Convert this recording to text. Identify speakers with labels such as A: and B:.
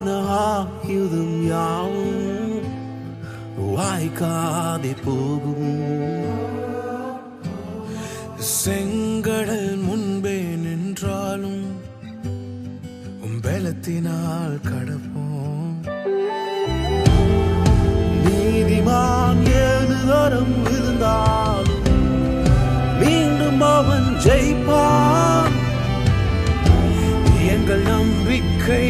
A: ஆயுதம் யாவும் வாய்க்காதே போகும். செங்கடல் முன்பே நின்றாலும் பலத்தினால் கடப்போம். நீதிமான் ஏழு தரம் இருந்தாலும் மீண்டும் அவன் ஜெயிப்பான். எங்கள் நம்பிக்கை